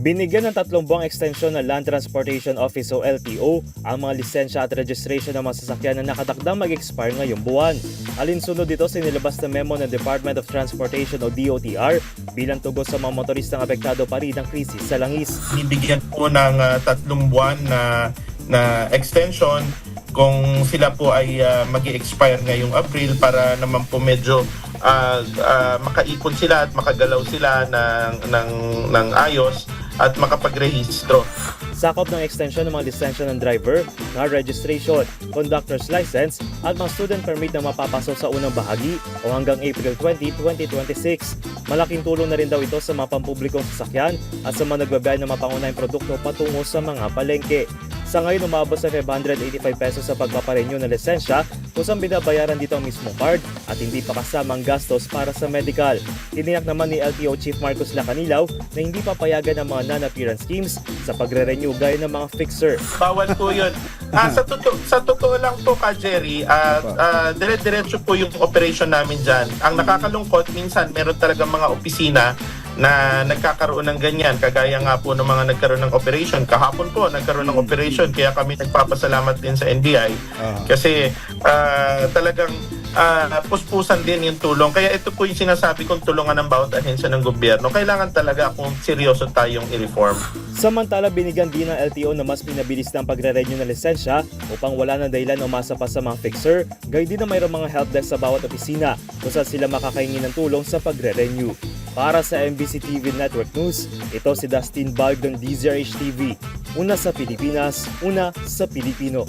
Binigyan ng 3 buwang ekstensyon ng Land Transportation Office o LTO ang mga lisensya at registration ng mga sasakyan na nakatakdang mag-expire ngayong buwan. Alinsunod dito sa inilabas na memo ng Department of Transportation o DOTR bilang tugon sa mga motoristang apektado pa rin ng krisis sa langis. Bibigyan po ng 3 buwan na extension kung sila po ay mag-i-expire ngayong April para naman po medyo makaipon sila at makagalaw sila ng ayos at makapagrehistro. Sakop ng extension ng mga lisensya ng driver, mga registration, conductor's license at mga student permit na mapapasok sa unang bahagi o hanggang April 20, 2026. Malaking tulong na rin daw ito sa mga pampublikong sasakyan at sa mga nagbabiyay ng mapangunahing produkto patungo sa mga palengke. Sa ngayon, umabot sa 585 pesos sa pagpaparenew ng lisensya kung saan binabayaran dito ang mismong card at hindi pa kasama ang gastos para sa medical. Tiniyak naman ni LTO Chief Marcos Lacanilaw na hindi papayagan ang mga non-appearance schemes sa pagre-renew gaya ng mga fixer. Bawal po yun. Sa totoo lang po ka, Jerry, dire-diretso po yung operation namin dyan. Ang nakakalungkot, minsan meron talagang mga opisina na nagkakaroon ng ganyan. Kagaya nga po ng mga nagkaroon ng operation. Kahapon po, nagkaroon ng operation. Kaya kami nagpapasalamat din sa NBI. Kasi talagang puspusan din yung tulong. Kaya ito po yung sinasabi kong tulungan ng bawat ahensya ng gobyerno. Kailangan talaga kung seryoso tayong i-reform. Samantala, binigyan din ng LTO na mas pinabilis ng pagre-renew ng lisensya upang wala ng dahilan o umasa pa sa mga fixer. Gayon din na mayroong mga helpdesk sa bawat opisina kung saan sila makakahingi ng tulong sa pagre-renew. Para sa MBC TV Network News, ito si Dustin Bag ng DZRH TV. Una sa Pilipinas, una sa Pilipino.